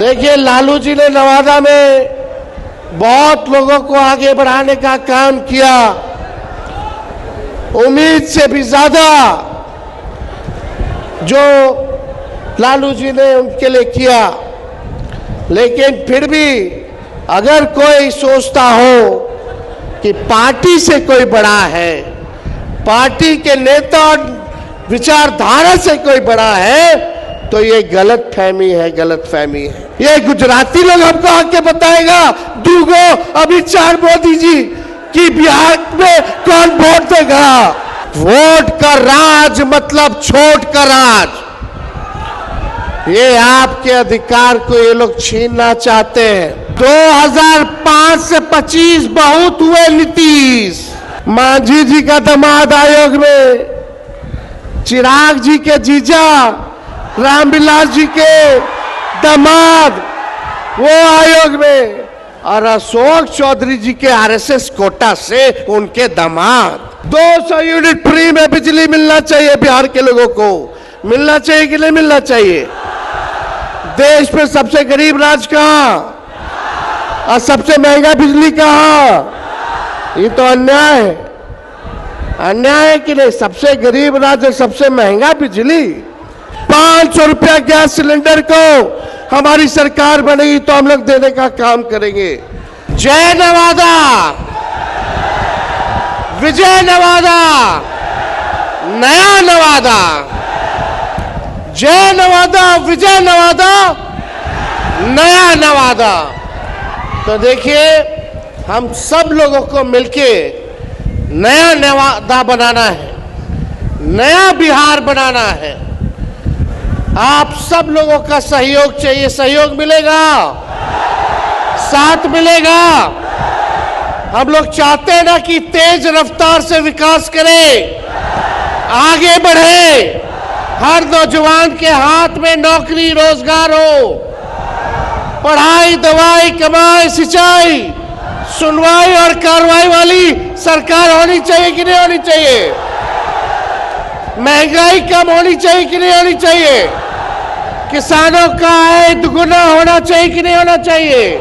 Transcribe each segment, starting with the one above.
देखिए, लालू जी ने नवादा में बहुत लोगों को आगे बढ़ाने का काम किया, उम्मीद से भी ज्यादा जो लालू जी ने उनके लिए किया। लेकिन फिर भी अगर कोई सोचता हो कि पार्टी से कोई बड़ा है, पार्टी के नेता और विचारधारा से कोई बड़ा है, तो ये गलत फहमी है। ये गुजराती लोग हमको आके बताएगा दूगो अमित शाह मोदी जी कि बिहार में कौन वोट देगा। वोट का राज मतलब छोट का राज। ये आपके अधिकार को ये लोग छीनना चाहते हैं। 2005 से 25 बहुत हुए नीतीश। मांझी जी का दामाद आयोग में, चिराग जी के जीजा रामविलास जी के दामाद वो आयोग में, और अशोक चौधरी जी के आरएसएस कोटा से उनके दामाद। 200 यूनिट फ्री में बिजली मिलना चाहिए बिहार के लोगों को। मिलना चाहिए कि नहीं मिलना चाहिए? देश में सबसे गरीब राज्य कहां और सबसे महंगा बिजली कहां? ये तो अन्याय है। अन्याय है कि नहीं? सबसे गरीब राज्य, सबसे महंगा बिजली। 500 रुपया गैस सिलेंडर को हमारी सरकार बनेगी तो हम लोग देने का काम करेंगे। जय नवादा, विजय नवादा, नया नवादा। जय नवादा, विजय नवादा, नया नवादा। तो देखिए, हम सब लोगों को मिलके नया नवादा बनाना है, नया बिहार बनाना है। आप सब लोगों का सहयोग चाहिए। सहयोग मिलेगा, साथ मिलेगा। हम लोग चाहते हैं ना कि तेज रफ्तार से विकास करें, आगे बढ़े, हर नौजवान के हाथ में नौकरी रोजगार हो, पढ़ाई दवाई कमाई सिंचाई सुनवाई और कार्रवाई वाली सरकार होनी चाहिए कि नहीं होनी चाहिए? महंगाई कम होनी चाहिए कि नहीं होनी चाहिए? किसानों का आय दुगुना होना चाहिए कि नहीं होना चाहिए?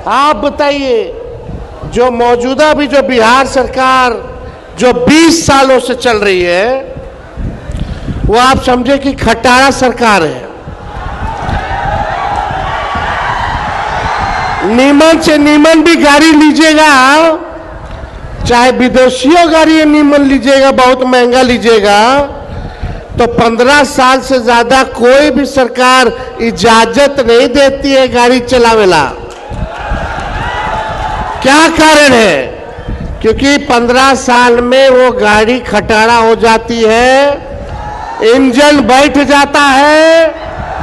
आप बताइए, जो मौजूदा भी जो बिहार सरकार जो 20 सालों से चल रही है, वो आप समझे कि खटारा सरकार है। नीमन से नीमन भी गाड़ी लीजिएगा, चाहे विदेशियों गाड़ी नीमन लीजिएगा, बहुत महंगा लीजिएगा, तो 15 साल से ज्यादा कोई भी सरकार इजाजत नहीं देती है गाड़ी चलावेला। क्या कारण है? क्योंकि 15 साल में वो गाड़ी खटारा हो जाती है, इंजन बैठ जाता है,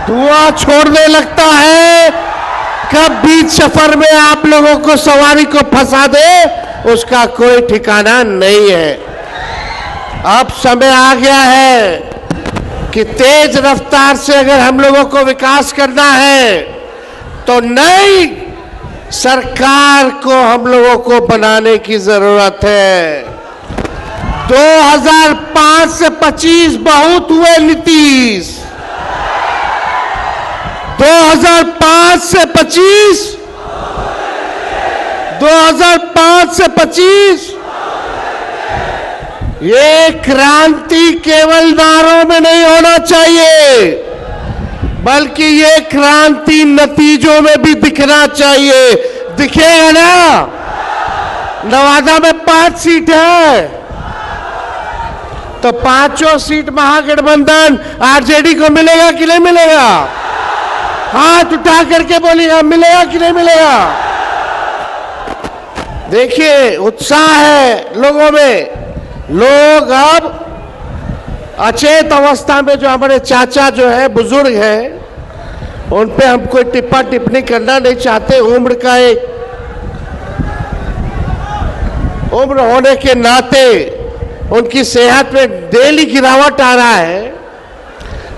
धुआं छोड़ने लगता है। कब बीच सफर में आप लोगों को सवारी को फंसा दे, उसका कोई ठिकाना नहीं है। अब समय आ गया है कि तेज रफ्तार से अगर हम लोगों को विकास करना है, तो नई सरकार को हम लोगों को बनाने की जरूरत है। 2005 से 25 बहुत हुए नीतीश। 2005 से 25, 2005 से 25। ये क्रांति केवल नारों में नहीं होना चाहिए, बल्कि ये क्रांति नतीजों में भी दिखना चाहिए। दिखेगा ना? नवादा में 5 सीट है, तो 5 सीट महागठबंधन आरजेडी को मिलेगा कि नहीं मिलेगा? हाथ उठा करके बोलिएगा, मिलेगा कि नहीं मिलेगा? देखिए, उत्साह है लोगों में। लोग अब अचेत अवस्था में, जो हमारे चाचा जो है बुजुर्ग हैं, उन पे हम कोई टिप्पा टिप्पणी करना नहीं चाहते। उम्र होने के नाते उनकी सेहत में डेली गिरावट आ रहा है,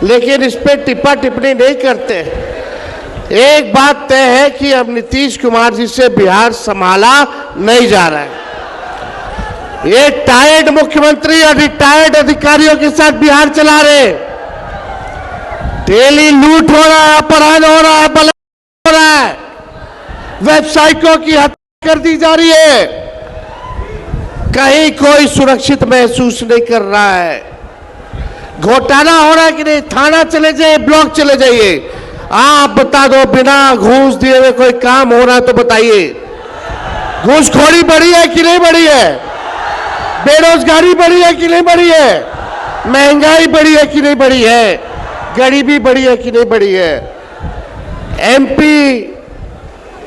लेकिन इस पे टिप्पा टिप्पणी नहीं करते। एक बात तय है कि अब नीतीश कुमार जी से बिहार संभाला नहीं जा रहा है। ये टायर्ड मुख्यमंत्री और रिटायर्ड अधिकारियों के साथ बिहार चला रहे। डेली लूट हो रहा है, अपहरण हो रहा है, बलात्कार हो रहा है, व्यवसायिकों की हत्या कर दी जा रही है, कहीं कोई सुरक्षित महसूस नहीं कर रहा है। घोटाला हो रहा है कि नहीं, थाना चले जाइए, ब्लॉक चले जाइए, आप बता दो बिना घूस दिए हुए कोई काम हो रहा है तो बताइए। घूसखोरी बढ़ी है कि नहीं बढ़ी है? बेरोजगारी बढ़ी है कि नहीं बढ़ी है? महंगाई बढ़ी है कि नहीं बढ़ी है? गरीबी बढ़ी है कि नहीं बढ़ी है? एमपी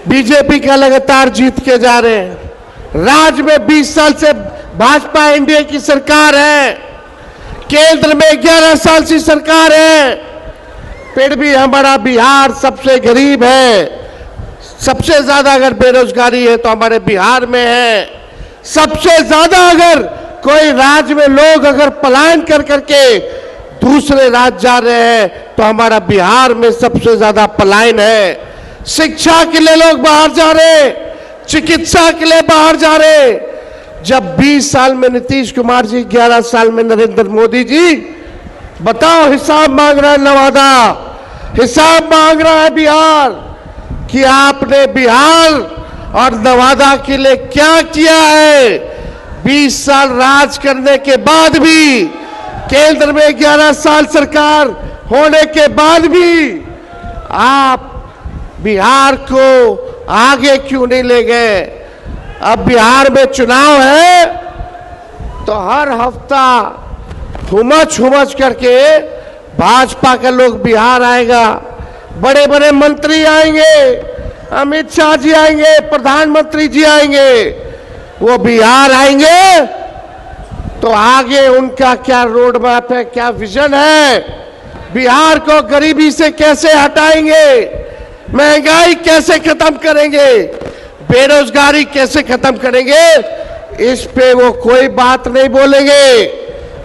बीजेपी का लगातार जीत के जा रहे हैं। राज्य में 20 साल से भाजपा एनडीए की सरकार है, केंद्र में 11 साल से सरकार है, फिर भी हमारा बिहार सबसे गरीब है। सबसे ज्यादा अगर बेरोजगारी है तो हमारे बिहार में है। सबसे ज्यादा अगर कोई राज्य में लोग अगर पलायन कर करके दूसरे राज्य जा रहे हैं तो हमारा बिहार में सबसे ज्यादा पलायन है। शिक्षा के लिए लोग बाहर जा रहे, चिकित्सा के लिए बाहर जा रहे। जब 20 साल में नीतीश कुमार जी, 11 साल में नरेंद्र मोदी जी, बताओ हिसाब मांग रहा है नवादा, हिसाब मांग रहा है बिहार कि आपने बिहार और नवादा के लिए क्या किया है। 20 साल राज करने के बाद भी, केंद्र में 11 साल सरकार होने के बाद भी आप बिहार को आगे क्यों नहीं ले गए? अब बिहार में चुनाव है तो हर हफ्ता हुमच करके भाजपा के लोग बिहार आएगा, बड़े बड़े मंत्री आएंगे, अमित शाह जी आएंगे, प्रधानमंत्री जी आएंगे, वो बिहार आएंगे तो आगे उनका क्या रोड मैप है, क्या विजन है, बिहार को गरीबी से कैसे हटाएंगे, महंगाई कैसे खत्म करेंगे, बेरोजगारी कैसे खत्म करेंगे, इस पे वो कोई बात नहीं बोलेंगे।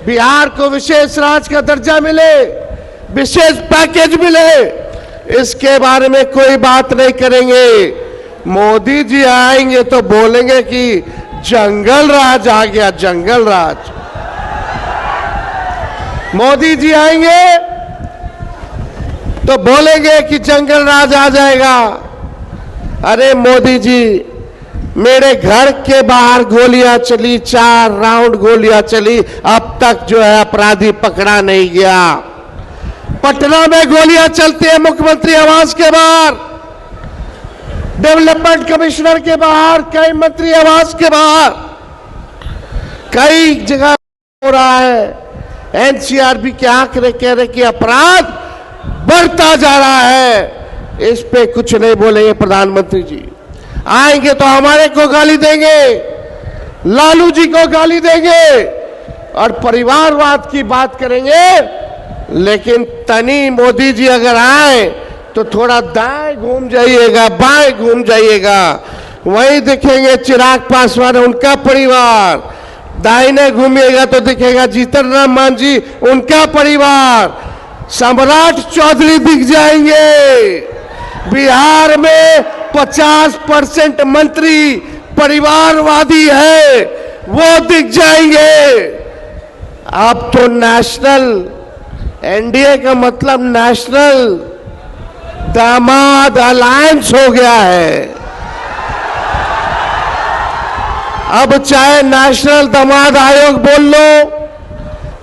बिहार को विशेष राज्य का दर्जा मिले, विशेष पैकेज मिले, इसके बारे में कोई बात नहीं करेंगे। मोदी जी आएंगे तो बोलेंगे कि जंगल राज आ गया, जंगल राज। मोदी जी आएंगे तो बोलेंगे कि जंगल राज आ जाएगा। अरे मोदी जी, मेरे घर के बाहर गोलियां चली, 4 राउंड गोलियां चली, अब तक जो है अपराधी पकड़ा नहीं गया। पटना में गोलियां चलती है मुख्यमंत्री आवास के बाहर, डेवलपमेंट कमिश्नर के बाहर, कई मंत्री आवास के बाहर, कई जगह हो रहा है। एनसीआरबी के आंकड़े कह रहे कि अपराध बढ़ता जा रहा है, इस पे कुछ नहीं बोलेंगे प्रधानमंत्री जी। आएंगे तो हमारे को गाली देंगे, लालू जी को गाली देंगे और परिवारवाद की बात करेंगे। लेकिन तनी मोदी जी अगर आए तो थोड़ा दाएं घूम जाइएगा, बाएं घूम जाइएगा, वहीं दिखेंगे चिराग पासवान उनका परिवार, दाहिने घूमिएगा तो दिखेगा जीतन राम मांझी उनका परिवार, सम्राट चौधरी दिख जाएंगे। बिहार में 50% मंत्री परिवारवादी है, वो दिख जाएंगे। अब तो नेशनल, एनडीए का मतलब नेशनल दामाद अलायंस हो गया है। अब चाहे नेशनल दामाद आयोग बोल लो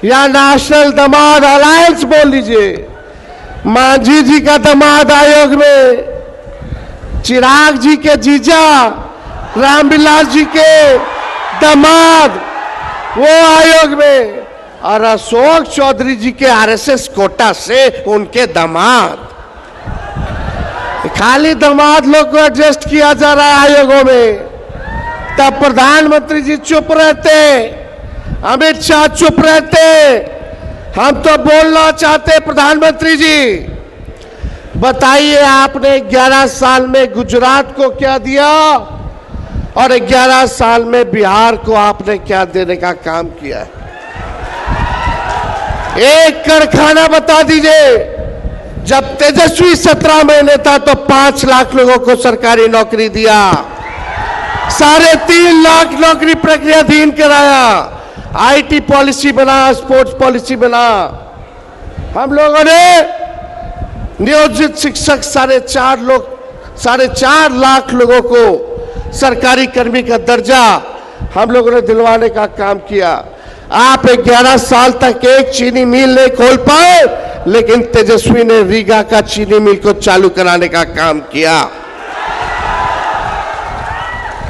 या नेशनल दामाद अलायंस बोल लीजिए, मांझी जी का दामाद आयोग में, चिराग जी के जीजा रामविलास जी के दामाद वो आयोग में, और अशोक चौधरी जी के आरएसएस कोटा से उनके दामाद। खाली दामाद लोग को एडजस्ट किया जा रहा है आयोगों में। तब प्रधानमंत्री जी चुप रहते, अमित शाह चुप रहते, हम तो बोलना चाहते। प्रधानमंत्री जी बताइए, आपने 11 साल में गुजरात को क्या दिया और 11 साल में बिहार को आपने क्या देने का काम किया है? एक कारखाना बता दीजिए। जब तेजस्वी 17 महीने था तो 5 लाख लोगों को सरकारी नौकरी दिया, 3.5 लाख नौकरी प्रक्रियाधीन कराया, आईटी पॉलिसी बना, स्पोर्ट्स पॉलिसी बना। हम लोगों ने नियोजित शिक्षक 4.5 लाख लोगों को सरकारी कर्मी का दर्जा हम लोगों ने दिलवाने का काम किया। आप 11 साल तक एक चीनी मिल नहीं खोल पाए, लेकिन तेजस्वी ने रीगा का चीनी मिल को चालू कराने का काम किया।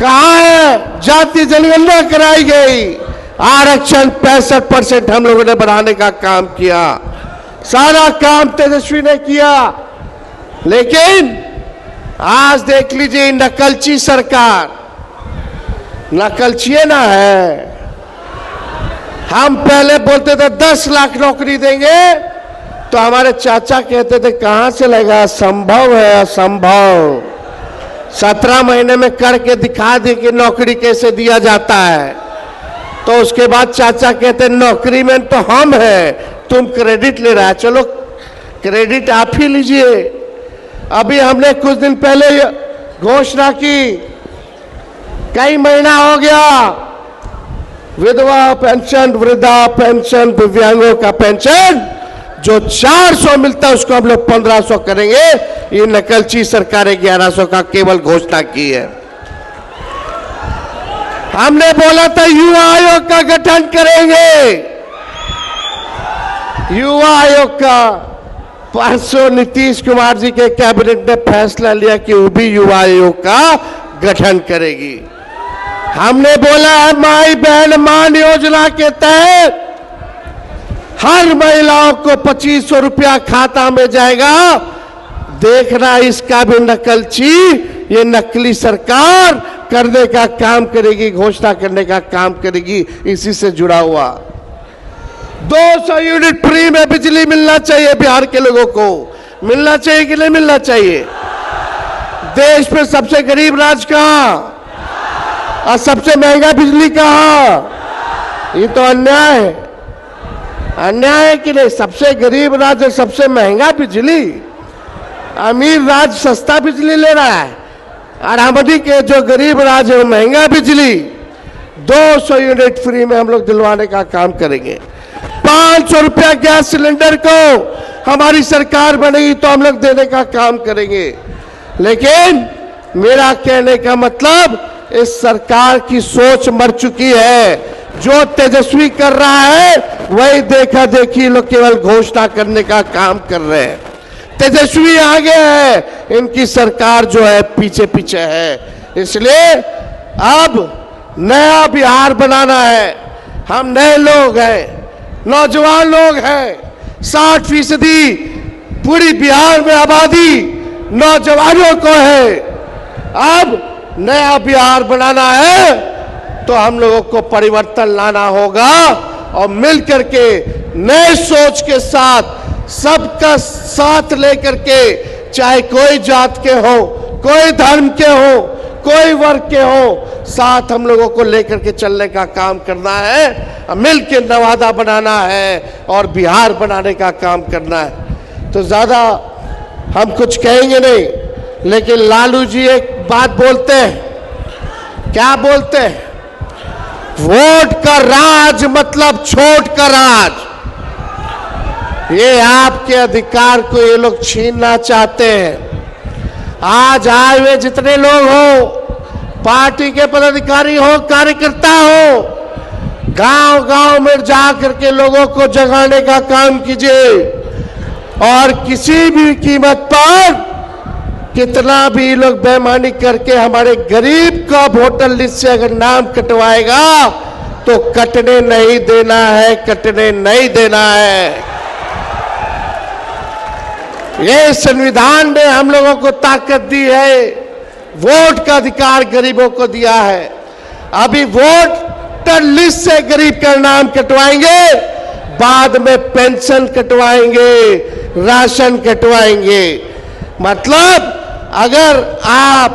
कहां है जाति जनगणना कराई गई, आरक्षण 65% हम लोगों ने बढ़ाने का काम किया, सारा काम तेजस्वी ने किया। लेकिन आज देख लीजिए नकलची सरकार, नकलची ना है। हम पहले बोलते थे 10 लाख नौकरी देंगे, तो हमारे चाचा कहते थे कहां से लगा, संभव है असंभव। 17 महीने में करके दिखा दे कि नौकरी कैसे दिया जाता है। तो उसके बाद चाचा कहते नौकरी में तो हम हैं, तुम क्रेडिट ले रहा है, चलो क्रेडिट आप ही लीजिए। अभी हमने कुछ दिन पहले घोषणा की, कई महीना हो गया, विधवा पेंशन, वृद्धा पेंशन, दिव्यांगों का पेंशन जो 400 मिलता है उसको हम लोग 1500 करेंगे। ये नकलची सरकार 1100 का केवल घोषणा की है। हमने बोला था युवा आयोग का गठन करेंगे, युवा आयोग का परसों नीतीश कुमार जी के कैबिनेट ने फैसला लिया कि वो भी युवा आयोग का गठन करेगी। हमने बोला है माई बहन मान योजना के तहत हर महिलाओं को 2500 रुपया खाता में जाएगा। देखना इसका भी नकलची, ये नकली सरकार करने का काम करेगी, घोषणा करने का काम करेगी। इसी से जुड़ा हुआ 200 यूनिट फ्री में बिजली मिलना चाहिए बिहार के लोगों को, मिलना चाहिए कि नहीं मिलना चाहिए? देश में सबसे गरीब राज्य कहां और सबसे महंगा बिजली कहां? ये तो अन्याय है, अन्याय है कि नहीं? सबसे गरीब राज्य सबसे महंगा बिजली, अमीर राज्य सस्ता बिजली ले रहा है, और हमारी के जो गरीब राज्य है महंगा बिजली। 200 यूनिट फ्री में हम लोग दिलवाने का काम करेंगे। 500 रुपया गैस सिलेंडर को हमारी सरकार बनेगी तो हम लोग देने का काम करेंगे। लेकिन मेरा कहने का मतलब, इस सरकार की सोच मर चुकी है। जो तेजस्वी कर रहा है वही देखा देखी लोग केवल घोषणा करने का काम कर रहे हैं। तेजस्वी आगे है, इनकी सरकार जो है पीछे पीछे है। इसलिए अब नया बिहार बनाना है। हम नए लोग हैं, नौजवान लोग हैं। 60% पूरी बिहार में आबादी नौजवानों को है। अब नया बिहार बनाना है तो हम लोगों को परिवर्तन लाना होगा, और मिलकर के नए सोच के साथ, सबका साथ लेकर के, चाहे कोई जात के हो, कोई धर्म के हो, कोई वर्ग के हो, साथ हम लोगों को लेकर के चलने का काम करना है। मिलकर नवादा बनाना है और बिहार बनाने का काम करना है। तो ज्यादा हम कुछ कहेंगे नहीं, लेकिन लालू जी एक बात बोलते हैं। क्या बोलते हैं? वोट का राज मतलब छोट का राज। ये आपके अधिकार को ये लोग छीनना चाहते हैं। आज आए हुए जितने लोग हो, पार्टी के पदाधिकारी हो, कार्यकर्ता हो, गांव गांव में जा करके लोगों को जगाने का काम कीजिए, और किसी भी कीमत पर कितना भी लोग बेईमानी करके हमारे गरीब का वोटर लिस्ट से अगर नाम कटवाएगा तो कटने नहीं देना है, कटने नहीं देना है। ये संविधान ने हम लोगों को ताकत दी है, वोट का अधिकार गरीबों को दिया है। अभी वोटर लिस्ट से गरीब का नाम कटवाएंगे, बाद में पेंशन कटवाएंगे, राशन कटवाएंगे। मतलब अगर आप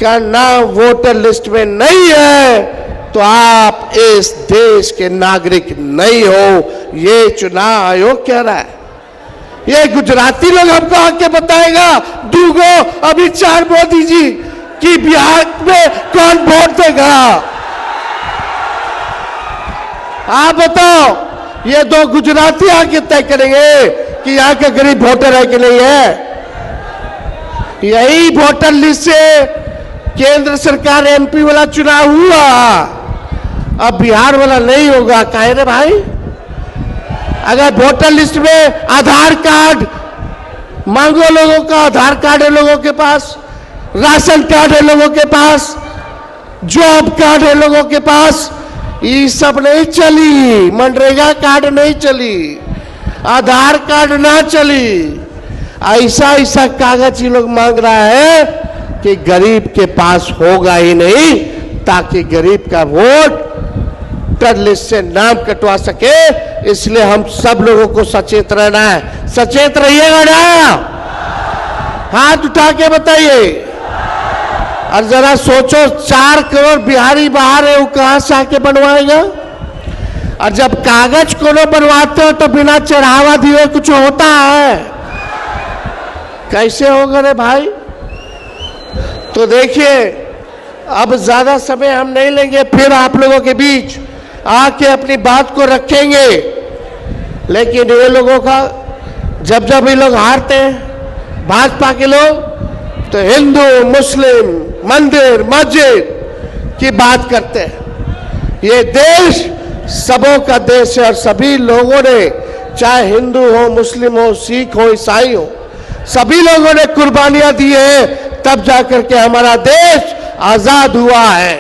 का नाम वोटर लिस्ट में नहीं है तो आप इस देश के नागरिक नहीं हो। ये चुनाव आयोग कह रहा है। ये गुजराती लोग हमको आके बताएगा, दूगो अमित शाह मोदी जी कि बिहार में कौन वोट देगा? आप बताओ, ये दो गुजराती आके तय करेंगे। कि यहाँ के गरीब वोटर है कि नहीं है? यही वोटर लिस्ट से केंद्र सरकार एमपी वाला चुनाव हुआ, अब बिहार वाला नहीं होगा। काहे रे भाई? अगर वोटर लिस्ट में आधार कार्ड मांगो, लोगों का आधार कार्ड है लोगों के पास, राशन कार्ड है लोगों के पास, जॉब कार्ड है लोगों के पास, ये सब नहीं चली। मनरेगा कार्ड नहीं चली, आधार कार्ड ना चली। ऐसा ऐसा कागज ये लोग मांग रहा है कि गरीब के पास होगा ही नहीं, ताकि गरीब का वोटर लिस्ट से नाम कटवा सके। इसलिए हम सब लोगों को सचेत रहना है। सचेत रहिएगा ना? हाथ उठा के बताइए। और जरा सोचो, 4 करोड़ बिहारी बाहर है, वो कहां से आके बनवाएगा? और जब कागज कोनो बनवाते हो तो बिना चढ़ावा दिए कुछ होता है? कैसे होगा रे भाई? तो देखिए, अब ज्यादा समय हम नहीं लेंगे, फिर आप लोगों के बीच आके अपनी बात को रखेंगे। लेकिन ये लोगों का जब जब ये लोग हारते हैं, भाजपा के लोग, तो हिंदू मुस्लिम मंदिर मस्जिद की बात करते हैं। ये देश सबों का देश है और सभी लोगों ने, चाहे हिंदू हो, मुस्लिम हो, सिख हो, ईसाई हो, सभी लोगों ने कुर्बानियां दी है, तब जाकर के हमारा देश आजाद हुआ है।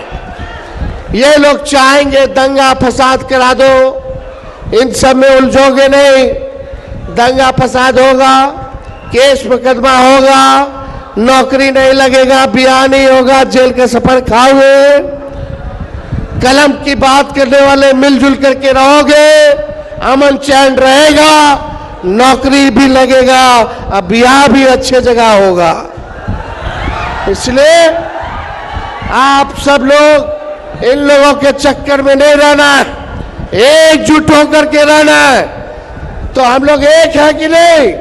ये लोग चाहेंगे दंगा फसाद करा दो, इन सब में उलझोगे नहीं। दंगा फसाद होगा, केस मुकदमा होगा, नौकरी नहीं लगेगा, ब्याह नहीं होगा, जेल का सफर खाओगे। कलम की बात करने वाले मिलजुल करके रहोगे, अमन चैन रहेगा, नौकरी भी लगेगा, अब ब्याह भी अच्छे जगह होगा। इसलिए आप सब लोग इन लोगों के चक्कर में नहीं रहना है, एकजुट होकर के रहना है। तो हम लोग एक है कि नहीं?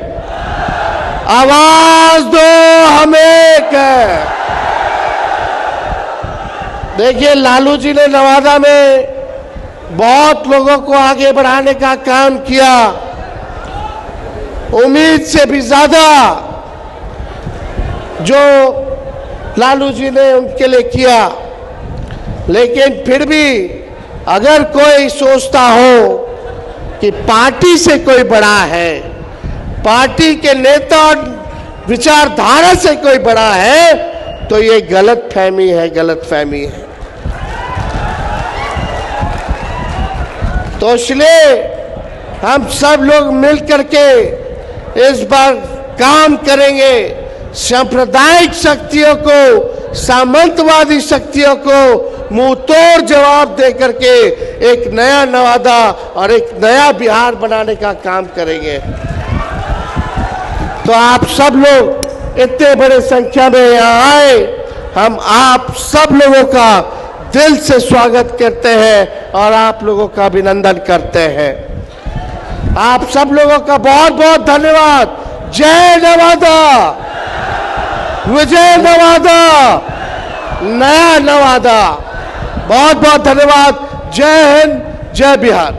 आवाज दो, हम एक है। देखिए, लालू जी ने नवादा में बहुत लोगों को आगे बढ़ाने का काम किया, उम्मीद से भी ज्यादा जो लालू जी ने उनके लिए किया। लेकिन फिर भी अगर कोई सोचता हो कि पार्टी से कोई बड़ा है, पार्टी के नेता और विचारधारा से कोई बड़ा है, तो ये गलत फहमी है, गलत फहमी है। तो इसलिए हम सब लोग मिल करके इस बार काम करेंगे, सांप्रदायिक शक्तियों को, सामंतवादी शक्तियों को मुंह तोड़ जवाब दे करके एक नया नवादा और एक नया बिहार बनाने का काम करेंगे। तो आप सब लोग इतने बड़े संख्या में यहाँ आए, हम आप सब लोगों का दिल से स्वागत करते हैं और आप लोगों का अभिनंदन करते हैं। आप सब लोगों का बहुत बहुत धन्यवाद। जय नवादा, विजय नवादा, नया नवादा। बहुत बहुत धन्यवाद। जय हिंद, जय बिहार।